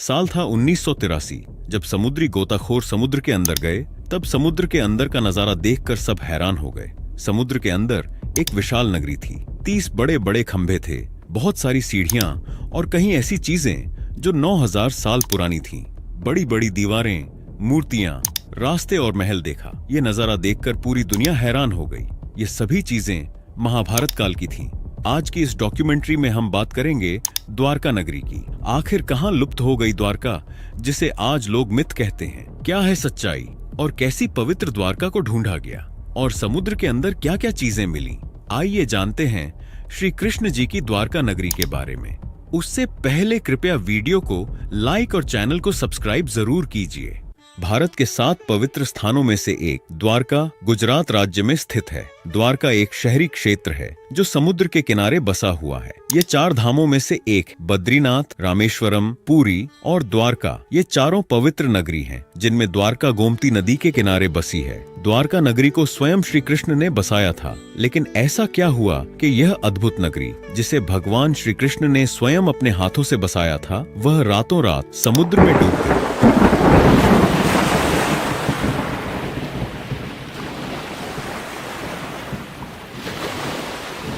साल था 1983। जब समुद्री गोताखोर समुद्र के अंदर गए तब समुद्र के अंदर का नजारा देखकर सब हैरान हो गए। समुद्र के अंदर एक विशाल नगरी थी। 30 बड़े बड़े खंभे थे, बहुत सारी सीढ़ियां और कहीं ऐसी चीजें जो 9000 साल पुरानी थीं। बड़ी बड़ी दीवारें, मूर्तियां, रास्ते और महल देखा। ये नजारा देखकर पूरी दुनिया हैरान हो गई। ये सभी चीजें महाभारत काल की थीं। आज की इस डॉक्यूमेंट्री में हम बात करेंगे द्वारका नगरी की। आखिर कहां लुप्त हो गई द्वारका, जिसे आज लोग मिथ कहते हैं? क्या है सच्चाई और कैसी पवित्र द्वारका को ढूंढा गया? और समुद्र के अंदर क्या क्या चीजें मिली? आइए जानते हैं श्री कृष्ण जी की द्वारका नगरी के बारे में। उससे पहले कृपया वीडियो को लाइक और चैनल को सब्सक्राइब जरूर कीजिए। भारत के 7 पवित्र स्थानों में से एक द्वारका गुजरात राज्य में स्थित है। द्वारका एक शहरी क्षेत्र है जो समुद्र के किनारे बसा हुआ है। ये 4 धामों में से एक बद्रीनाथ, रामेश्वरम, पुरी और द्वारका, ये चारों पवित्र नगरी हैं, जिनमें द्वारका गोमती नदी के किनारे बसी है। द्वारका नगरी को स्वयं श्री कृष्ण ने बसाया था, लेकिन ऐसा क्या हुआ कि यह अद्भुत नगरी, जिसे भगवान श्री कृष्ण ने स्वयं अपने हाथों से बसाया था, वह रातों रात समुद्र में डूब गई।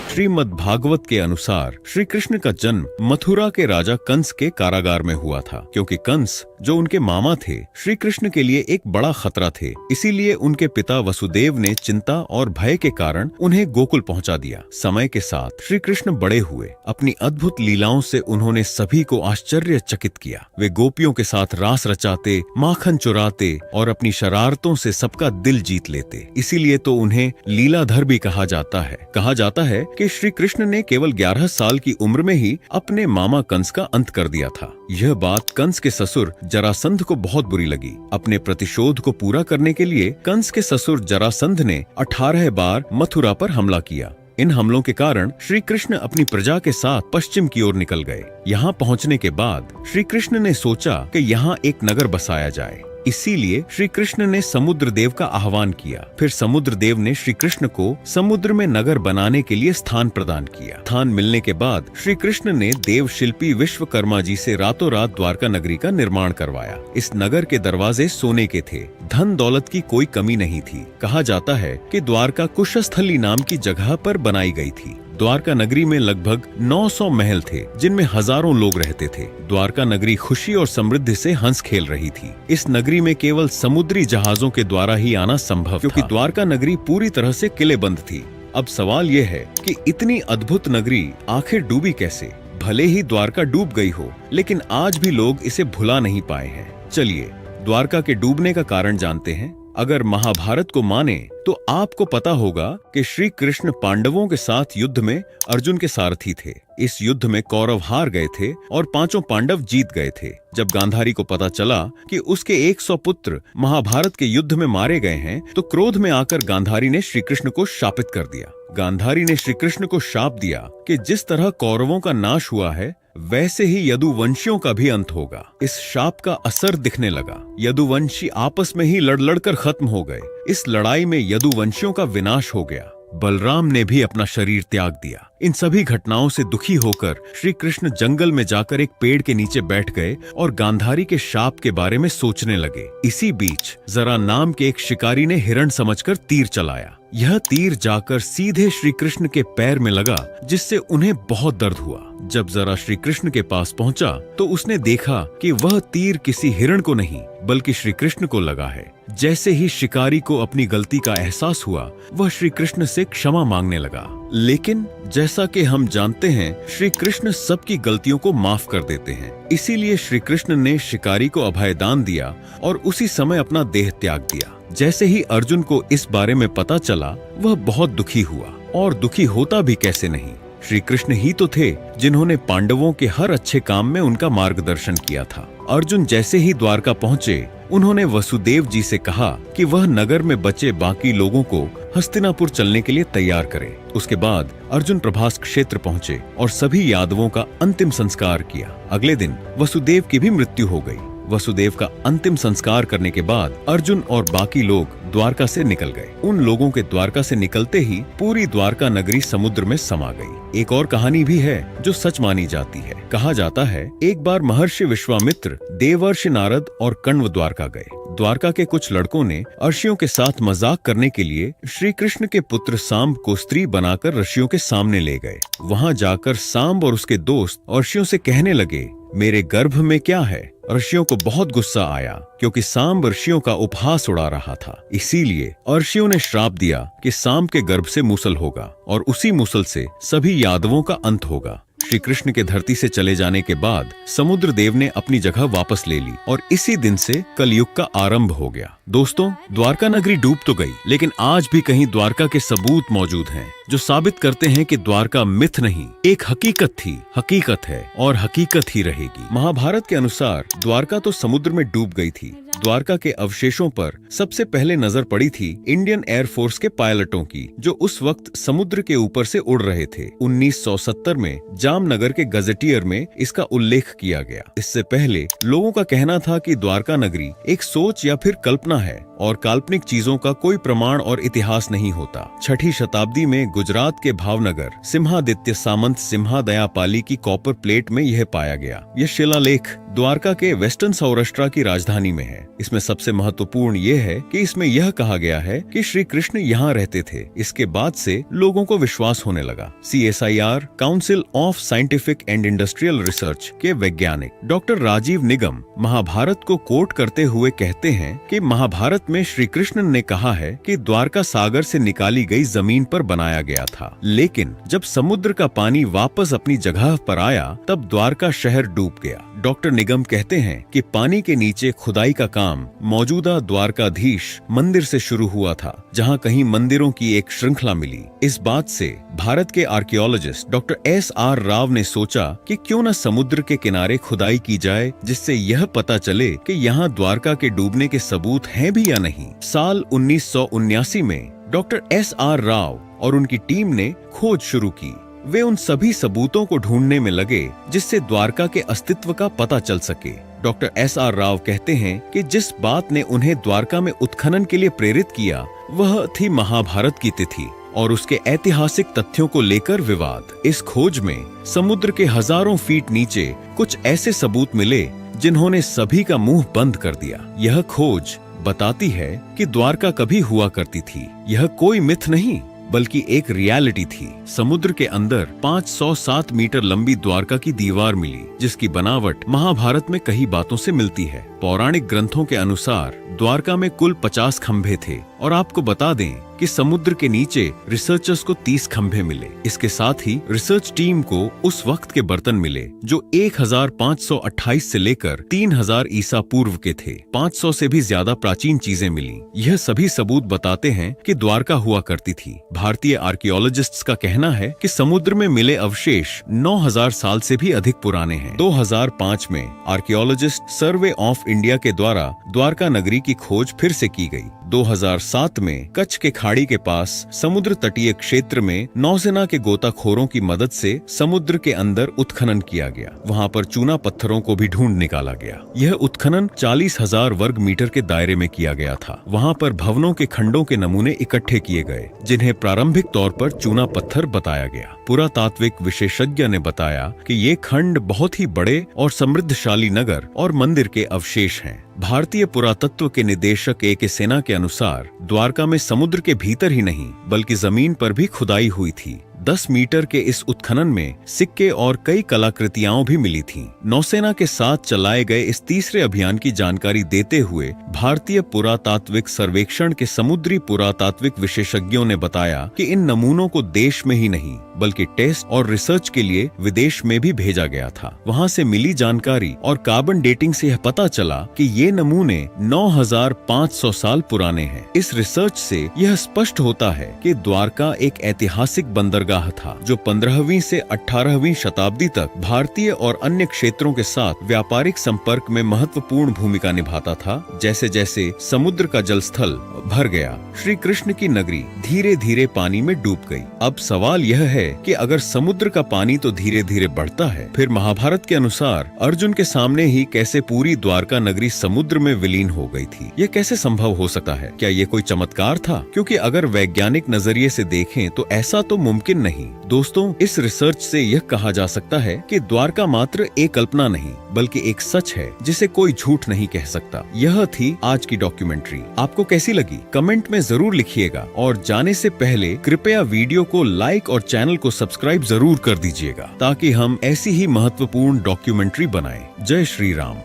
श्रीमद् भागवत के अनुसार श्री कृष्ण का जन्म मथुरा के राजा कंस के कारागार में हुआ था, क्योंकि कंस जो उनके मामा थे, श्री कृष्ण के लिए एक बड़ा खतरा थे। इसीलिए उनके पिता वसुदेव ने चिंता और भय के कारण उन्हें गोकुल पहुंचा दिया। समय के साथ श्री कृष्ण बड़े हुए। अपनी अद्भुत लीलाओं से उन्होंने सभी को आश्चर्यचकित किया। वे गोपियों के साथ रास रचाते, माखन चुराते और अपनी शरारतों से सबका दिल जीत लेते। इसीलिए तो उन्हें लीलाधर भी कहा जाता है। कहा जाता है कि श्री कृष्ण ने केवल 11 साल की उम्र में ही अपने मामा कंस का अंत कर दिया था। यह बात कंस के ससुर जरासंध को बहुत बुरी लगी। अपने प्रतिशोध को पूरा करने के लिए कंस के ससुर जरासंध ने 18 बार मथुरा पर हमला किया। इन हमलों के कारण श्री कृष्ण अपनी प्रजा के साथ पश्चिम की ओर निकल गए। यहाँ पहुँचने के बाद श्री कृष्ण ने सोचा कि यहाँ एक नगर बसाया जाए। इसीलिए श्री कृष्ण ने समुद्र देव का आह्वान किया। फिर समुद्र देव ने श्री कृष्ण को समुद्र में नगर बनाने के लिए स्थान प्रदान किया। स्थान मिलने के बाद श्री कृष्ण ने देव शिल्पी विश्वकर्मा जी से रातों रात द्वारका नगरी का निर्माण करवाया। इस नगर के दरवाजे सोने के थे। धन दौलत की कोई कमी नहीं थी। कहा जाता है कि द्वारका कुशस्थली नाम की जगह पर बनाई गई थी। द्वारका नगरी में लगभग 900 महल थे, जिनमें हजारों लोग रहते थे। द्वारका नगरी खुशी और समृद्धि से हंस खेल रही थी। इस नगरी में केवल समुद्री जहाजों के द्वारा ही आना संभव था, क्योंकि द्वारका नगरी पूरी तरह से किलेबंद थी। अब सवाल यह है कि इतनी अद्भुत नगरी आखिर डूबी कैसे? भले ही द्वारका डूब गई हो, लेकिन आज भी लोग इसे भुला नहीं पाए हैं। चलिए द्वारका के डूबने का कारण जानते हैं। अगर महाभारत को माने तो आपको पता होगा कि श्री कृष्ण पांडवों के साथ युद्ध में अर्जुन के सारथी थे। इस युद्ध में कौरव हार गए थे और 5 पांडव जीत गए थे। जब गांधारी को पता चला कि उसके 100 पुत्र महाभारत के युद्ध में मारे गए हैं, तो क्रोध में आकर गांधारी ने श्री कृष्ण को शापित कर दिया। गांधारी ने श्री कृष्ण को शाप दिया कि जिस तरह कौरवों का नाश हुआ है, वैसे ही यदुवंशियों का भी अंत होगा। इस शाप का असर दिखने लगा। यदुवंशी आपस में ही लड़ लड़कर खत्म हो गए। इस लड़ाई में यदुवंशियों का विनाश हो गया। बलराम ने भी अपना शरीर त्याग दिया। इन सभी घटनाओं से दुखी होकर श्री कृष्ण जंगल में जाकर एक पेड़ के नीचे बैठ गए और गांधारी के शाप के बारे में सोचने लगे। इसी बीच जरा नाम के एक शिकारी ने हिरण समझकर तीर चलाया। यह तीर जाकर सीधे श्री कृष्ण के पैर में लगा, जिससे उन्हें बहुत दर्द हुआ। जब जरा श्री कृष्ण के पास पहुंचा तो उसने देखा कि वह तीर किसी हिरण को नहीं बल्कि श्री कृष्ण को लगा है। जैसे ही शिकारी को अपनी गलती का एहसास हुआ, वह श्री कृष्ण से क्षमा मांगने लगा। लेकिन जैसा कि हम जानते हैं, श्री कृष्ण सबकी गलतियों को माफ कर देते हैं। इसीलिए श्री कृष्ण ने शिकारी को अभयदान दिया और उसी समय अपना देह त्याग दिया। जैसे ही अर्जुन को इस बारे में पता चला, वह बहुत दुखी हुआ। और दुखी होता भी कैसे नहीं, श्री कृष्ण ही तो थे जिन्होंने पांडवों के हर अच्छे काम में उनका मार्गदर्शन किया था। अर्जुन जैसे ही द्वारका पहुंचे, उन्होंने वसुदेव जी से कहा कि वह नगर में बचे बाकी लोगों को हस्तिनापुर चलने के लिए तैयार करें। उसके बाद अर्जुन प्रभास क्षेत्र पहुंचे और सभी यादवों का अंतिम संस्कार किया। अगले दिन वसुदेव की भी मृत्यु हो गई। वसुदेव का अंतिम संस्कार करने के बाद अर्जुन और बाकी लोग द्वारका से निकल गए। उन लोगों के द्वारका से निकलते ही पूरी द्वारका नगरी समुद्र में समा गई। एक और कहानी भी है जो सच मानी जाती है। कहा जाता है एक बार महर्षि विश्वामित्र, देवर्षि नारद और कण्व द्वारका गए। द्वारका के कुछ लड़कों ने ऋषियों के साथ मजाक करने के लिए श्री कृष्ण के पुत्र सांब को स्त्री बनाकर ऋषियों के सामने ले गए। वहां जाकर सांब और उसके दोस्त ऋषियों से कहने लगे, मेरे गर्भ में क्या है। ऋषियों को बहुत गुस्सा आया क्योंकि सांब ऋषियों का उपहास उड़ा रहा था। इसीलिए ऋषियों ने श्राप दिया कि सांब के गर्भ से मूसल होगा और उसी मूसल से सभी यादवों का अंत होगा। श्री कृष्ण के धरती से चले जाने के बाद समुद्र देव ने अपनी जगह वापस ले ली और इसी दिन से कलयुग का आरंभ हो गया। दोस्तों, द्वारका नगरी डूब तो गई, लेकिन आज भी कहीं द्वारका के सबूत मौजूद हैं जो साबित करते हैं कि द्वारका मिथ नहीं, एक हकीकत थी, हकीकत है और हकीकत ही रहेगी। महाभारत के अनुसार द्वारका तो समुद्र में डूब गई थी। द्वारका के अवशेषों पर सबसे पहले नजर पड़ी थी इंडियन एयरफोर्स के पायलटों की, जो उस वक्त समुद्र के ऊपर से उड़ रहे थे। 1970 में जामनगर के गजेटियर में इसका उल्लेख किया गया। इससे पहले लोगों का कहना था कि द्वारका नगरी एक सोच या फिर कल्पना है और काल्पनिक चीजों का कोई प्रमाण और इतिहास नहीं होता। 6ठी शताब्दी में गुजरात के भावनगर सिम्हादित्य सामंत सिम्हादयापाली की कॉपर प्लेट में यह पाया गया। यह शिलालेख द्वारका के वेस्टर्न सौराष्ट्र की राजधानी में है। इसमें सबसे महत्वपूर्ण यह है कि इसमें यह कहा गया है कि श्री कृष्ण यहाँ रहते थे। इसके बाद से लोगों को विश्वास होने लगा। CSIR council of scientific and industrial research के वैज्ञानिक डॉक्टर राजीव निगम महाभारत को कोट करते हुए कहते हैं कि महाभारत में श्री कृष्ण ने कहा है कि द्वारका सागर से निकाली गई जमीन पर बनाया गया था, लेकिन जब समुद्र का पानी वापस अपनी जगह पर आया तब द्वारका शहर डूब गया। डॉक्टर निगम कहते हैं कि पानी के नीचे खुदाई का काम मौजूदा द्वारकाधीश मंदिर से शुरू हुआ था, जहां कहीं मंदिरों की एक श्रृंखला मिली। इस बात से भारत के आर्कियोलॉजिस्ट डॉक्टर SR राव ने सोचा कि क्यों न समुद्र के किनारे खुदाई की जाए, जिससे यह पता चले कि यहाँ द्वारका के डूबने के सबूत हैं भी या नहीं। साल 1979 में डॉक्टर SR राव और उनकी टीम ने खोज शुरू की। वे उन सभी सबूतों को ढूंढने में लगे जिससे द्वारका के अस्तित्व का पता चल सके। डॉक्टर SR राव कहते हैं कि जिस बात ने उन्हें द्वारका में उत्खनन के लिए प्रेरित किया वह थी महाभारत की तिथि और उसके ऐतिहासिक तथ्यों को लेकर विवाद। इस खोज में समुद्र के हजारों फीट नीचे कुछ ऐसे सबूत मिले जिन्होंने सभी का मुंह बंद कर दिया। यह खोज बताती है कि द्वारका कभी हुआ करती थी। यह कोई मिथ नहीं बल्कि एक रियलिटी थी। समुद्र के अंदर 507 मीटर लंबी द्वारका की दीवार मिली, जिसकी बनावट महाभारत में कई बातों से मिलती है। पौराणिक ग्रंथों के अनुसार द्वारका में कुल 50 खंभे थे और आपको बता दें कि समुद्र के नीचे रिसर्चर्स को 30 खंभे मिले। इसके साथ ही रिसर्च टीम को उस वक्त के बर्तन मिले जो 1528 से लेकर 3000 ईसा पूर्व के थे। 500 से भी ज्यादा प्राचीन चीजें मिली। यह सभी सबूत बताते हैं कि द्वारका हुआ करती थी। भारतीय आर्कियोलॉजिस्ट्स का कहना है कि समुद्र में मिले अवशेष 9000 साल से भी अधिक पुराने हैं। 2005 में आर्कियोलॉजिस्ट सर्वे ऑफ इंडिया के द्वारा द्वारका नगरी की खोज फिर से की गई। 2007 में कच्छ के खाड़ी के पास समुद्र तटीय क्षेत्र में नौसेना के गोताखोरों की मदद से समुद्र के अंदर उत्खनन किया गया। वहां पर चूना पत्थरों को भी ढूंढ निकाला गया। यह उत्खनन 40,000 वर्ग मीटर के दायरे में किया गया था। वहां पर भवनों के खंडों के नमूने इकट्ठे किए गए, जिन्हें प्रारंभिक तौर पर चूना पत्थर बताया गया। पुरातात्विक विशेषज्ञ ने बताया कि ये खंड बहुत ही बड़े और समृद्धशाली नगर और मंदिर के अवशेष हैं। भारतीय पुरातत्व के निदेशक A.K. सेना के अनुसार द्वारका में समुद्र के भीतर ही नहीं बल्कि जमीन पर भी खुदाई हुई थी। 10 मीटर के इस उत्खनन में सिक्के और कई कलाकृतियां भी मिली थीं। नौसेना के साथ चलाए गए इस तीसरे अभियान की जानकारी देते हुए भारतीय पुरातात्विक सर्वेक्षण के समुद्री पुरातात्विक विशेषज्ञों ने बताया कि इन नमूनों को देश में ही नहीं बल्कि टेस्ट और रिसर्च के लिए विदेश में भी भेजा गया था। वहां से मिली जानकारी और कार्बन डेटिंग से यह पता चला कि ये नमूने 9500 साल पुराने हैं। इस रिसर्च से यह स्पष्ट होता है कि द्वारका एक ऐतिहासिक बंदरगाह बंदरगाह था जो 15वीं से 18वीं शताब्दी तक भारतीय और अन्य क्षेत्रों के साथ व्यापारिक संपर्क में महत्वपूर्ण भूमिका निभाता था। जैसे जैसे समुद्र का जलस्थल भर गया, श्री कृष्ण की नगरी धीरे धीरे पानी में डूब गई। अब सवाल यह है कि अगर समुद्र का पानी तो धीरे धीरे बढ़ता है, फिर महाभारत के अनुसार अर्जुन के सामने ही कैसे पूरी द्वारका नगरी समुद्र में विलीन हो गई थी? ये कैसे संभव हो सकता है? क्या ये कोई चमत्कार था? क्योंकि अगर वैज्ञानिक नजरिए से देखें तो ऐसा तो मुमकिन नहीं। दोस्तों, इस रिसर्च से यह कहा जा सकता है कि द्वारका मात्र एक कल्पना नहीं बल्कि एक सच है जिसे कोई झूठ नहीं कह सकता। यह थी आज की डॉक्यूमेंट्री। आपको कैसी लगी? कमेंट में जरूर लिखिएगा और जाने से पहले कृपया वीडियो को लाइक और चैनल को सब्सक्राइब जरूर कर दीजिएगा ताकि हम ऐसी ही महत्वपूर्ण डॉक्यूमेंट्री बनाएं। जय श्री राम।